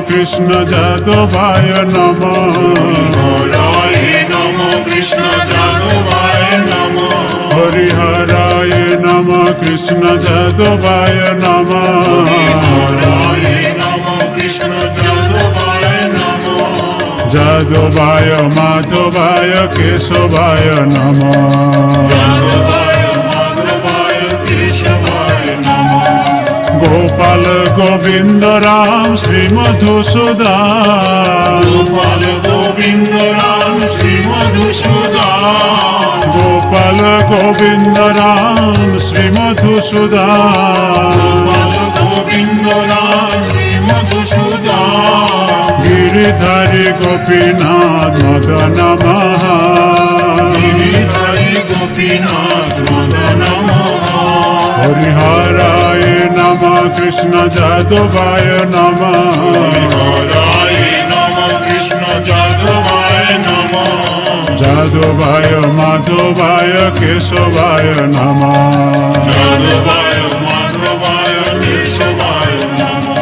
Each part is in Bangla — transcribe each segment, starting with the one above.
কৃষ্ণ যাদবায় নমঃ। হরায় নমঃ কৃষ্ণ যাদবায় নমঃ। হরিহরায় নমঃ কৃষ্ণ যাদবায় নমঃ। হরায় নমঃ কৃষ্ণ যাদবায় নমঃ। যাদবায় মাধবায় কেশবায় নমঃ। যাদবায় মাধবায় কেশবায় নমঃ। গোপাল গোবিন্দ রাম শ্রী মধুসূদন। গোপাল গোবিন্দ রাম শ্রী মধুসূদন। গোপাল গোবিন্দ রাম শ্রী মধুসূদন। গোপাল গোবিন্দ রাম শ্রী মধুসূদন। গিরিধারী গোপীনাথ মদন মহান। গিরিধারী গোপীনাথ মদন মোহন। হরিহরায় নমঃ কৃষ্ণ যাদবায় নমঃ। হরায় নমঃ কৃষ্ণ যাদবায় নমঃ। যাদবায় মাধবায় কেশবায় নমঃ। যাদবায় মাধবায় কেশবায় নমঃ।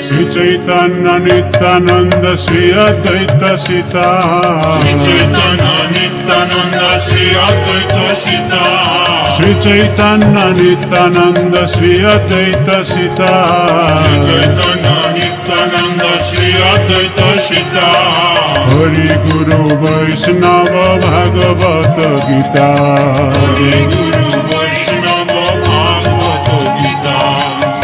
শ্রী চৈতন্য নিত্যানন্দ শ্রী অদ্বৈত সীতা। শ্রী চৈতন্য নিত্যানন্দ শ্রী অদ্বৈত সীতা। শ্রী চৈতন্য নিত্যানন্দ শ্রী অদ্বৈত সীতা। শ্রী চৈতন্য নিত্যানন্দ শ্রী অদ্বৈত সীতা। হরি গুরু বৈষ্ণব ভাগবত গীতা। হরি গুরু বৈষ্ণব ভাগবত গীতা।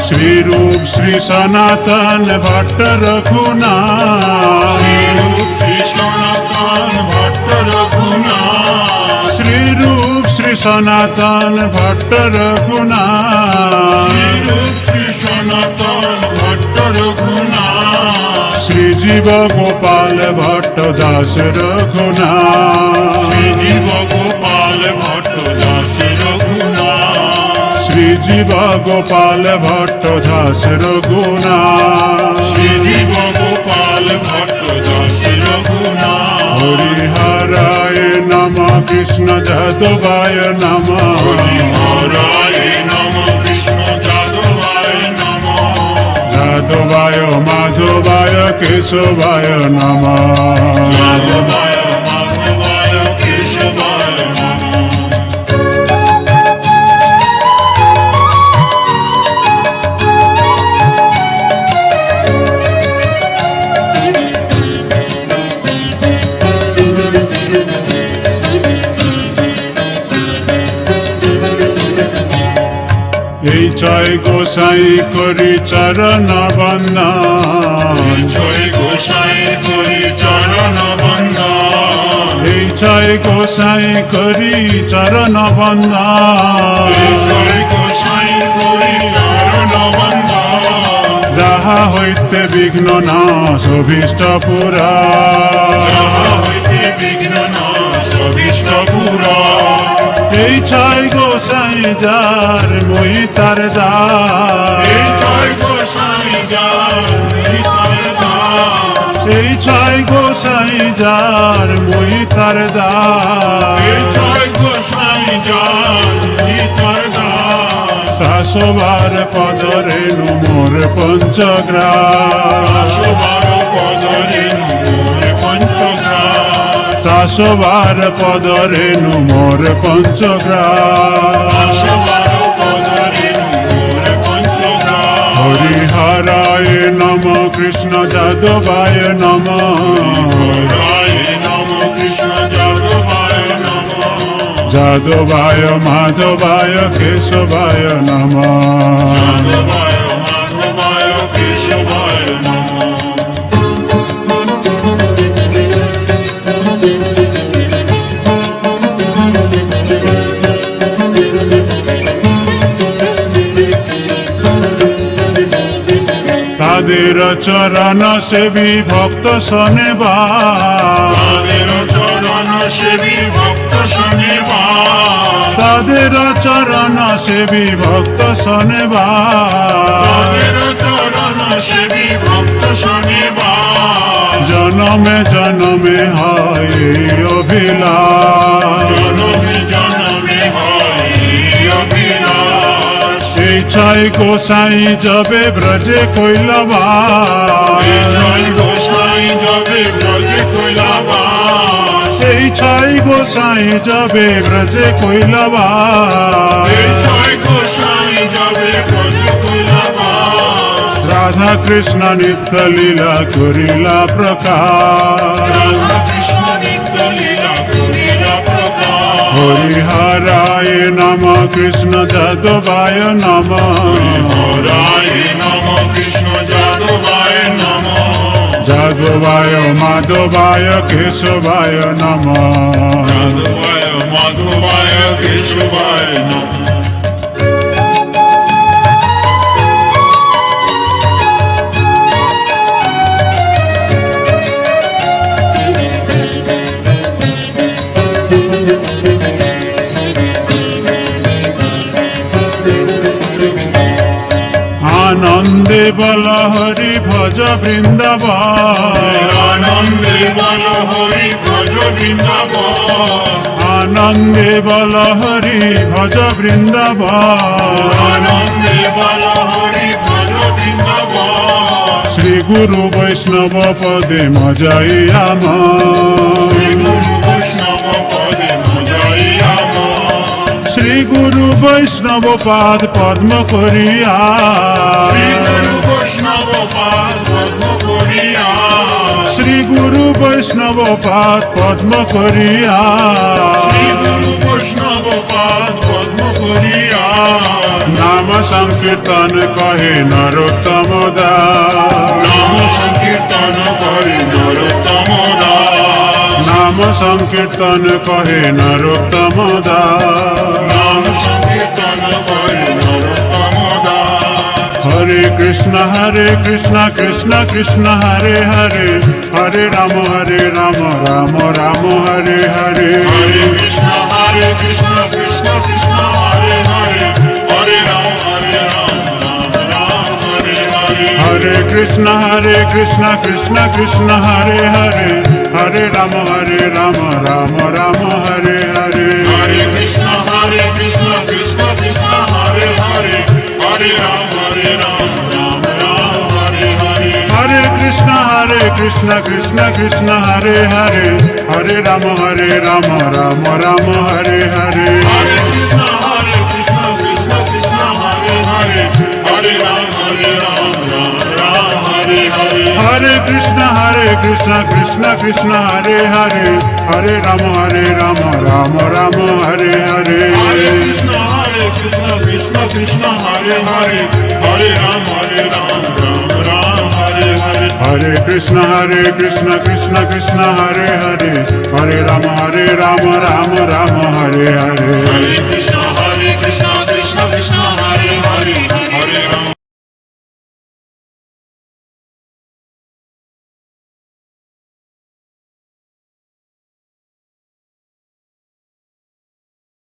শ্রী রূপ শ্রী সনাতন ভট্ট রঘুনাথ। শ্রী রূপ শ্রী সনাতন ভট্ট রঘুনাথ। শ্রী রূপ শ্রী সনাতন ভট্ট রঘুনাথ। শ্রী রূপ শ্রী সনাতন ভট্ট রঘুনাথ। শ্রী জীব গোপাল ভট্ট দাস রঘুনাথ। শ্রী জীব গোপাল ভট্ট দাস রঘুনাথ। শ্রী জীব গোপাল ভট্ট দাস রঘুনাথ। শ্রী জীব গোপাল ভট্ট দাস রঘুনাথ। হরিহরায় নমঃ কৃষ্ণ যাদবায় নমঃ। হরায় নমঃ কৃষ্ণ যাদবায় নমঃ। যাদবায় মাধবায় কেশবায় নমঃ। যাদবায় মাধবায় কেশবায় নমঃ। এই জয় গোসাই করি চরণ বন্দন। জয় গোসাই করি চরণ বন্দন। এই জয় গোসাই করি চরণ বন্দন। জয় গোসাই করি চরণ বন্দন। যাহা হইতে বিঘ্ন নাশ অভীষ্ট পুরা। যাহা হইতে বিঘ্ন নাশ অভীষ্ট পুরা। এই ছয় গোসাই যার মই তার দাস। এই জয় গোসাই যার নিতার দাস। এই ছয় গোসাই যার মই তার দাস। এই জয় গোসাই যার নিতার দাস। শাসবার পদরে মোর পঞ্চগ্রাস। আসবার পদরে মোর পঞ্চগ্রাস। শাসবার পদরে মোর পঞ্চগ্রাস। আসবার পদরে মোর পঞ্চগ্রাস। হরিহরায় নমঃ কৃষ্ণ যাদবায় নমঃ। হরায় নমঃ কৃষ্ণ যাদবায় নমঃ। যাদবায় মাধবায় কেশবায় নমঃ। যাদবায় মাধবায় কেশবায় নমঃ। তাদের চরণ সেবী ভক্ত শোনেবা। তাদের চরণ সেবী ভক্ত শোনেবা। তাদের চরণ সেবী ভক্ত শোনেবা। তাদের চরণ সেবী ভক্ত শোনেবা। জনমে জনমে হয় এই অভিলাষ, জনমে জনমে হয় এই অভিলাষ। এই চাই গোসাই যাবে ব্রজে কৈলাবাস, এই জয় গোসাই যাবে ব্রজে কৈলাবাস, এই চাই গোসাই যাবে ব্রজে কৈলাবাস। এই জয় গোসাই যাবে ব্রজে কৈলাবাস। রাধা কৃষ্ণ নিত্য লীলা করিলা প্রকাশ, রাধা কৃষ্ণ নিত্য লীলা করিলা প্রকাশ। হরিহরায় নম কৃষ্ণ যাদবায় নম, হরায় নম কৃষ্ণ যাদবায় নম, যাদবায় মাধবায় কেশবায় নম। যাদবায় মাধবায় কেশবায় নম। আনন্দে বল হরি ভজ বৃন্দাবন, আনন্দে বল হরি ভজ বৃন্দাবন, আনন্দে বল হরি ভজ বৃন্দাবন। আনন্দে বল হরি ভজ বৃন্দাবন। শ্রী গুরু বৈষ্ণব পদে মজাইয়া শ্রী গুরু বৈষ্ণব পদে মজাইয়া মন, শ্রী গুরু বৈষ্ণব পাদ পদ্ম করিয়া, শ্রী গুরু বৈষ্ণব পাদ পদ্ম করিয়া, শ্রী গুরু বৈষ্ণব পাদ পদ্ম করিয়া। শ্রী গুরু বৈষ্ণব পাদ পদ্ম করিয়া। নাম সংকীর্তন কহে নরোত্তম দাস, নাম সংকীর্তন করে নরোত্তম দাস, নাম সংকীর্তন কহে নরোত্তম দাস। নাম সংকীর্তন করে নরোত্তম দাস। হরে কৃষ্ণ কৃষ্ণ কৃষ্ণ হরে হরে, হরে রাম রাম রাম হরে হরে। হরে কৃষ্ণ কৃষ্ণ কৃষ্ণ হরে হরে, হরে রাম রাম রাম হরে হরে। হরে কৃষ্ণ কৃষ্ণ কৃষ্ণ হরে হরে, হরে রাম রাম রাম হরে হরে। হরে কৃষ্ণ কৃষ্ণ কৃষ্ণ হরে হরে, হরে রাম রাম রাম হরে হরে। হরে কৃষ্ণ কৃষ্ণ কৃষ্ণ হরে হরে, হরে রাম রাম রাম হরে হরে। হরে কৃষ্ণ কৃষ্ণ কৃষ্ণ হরে হরে, হরে রাম রাম রাম হরে হরে। হরে কৃষ্ণ কৃষ্ণ কৃষ্ণ হরে হরে, হরে রাম রাম রাম হরে হরে। হরে কৃষ্ণ কৃষ্ণ কৃষ্ণ হরে হরে, হরে রাম রাম হরে হরে। হরে কৃষ্ণ কৃষ্ণ কৃষ্ণ হরে হরে, হরে রাম রাম রাম হরে হরে। হরে কৃষ্ণ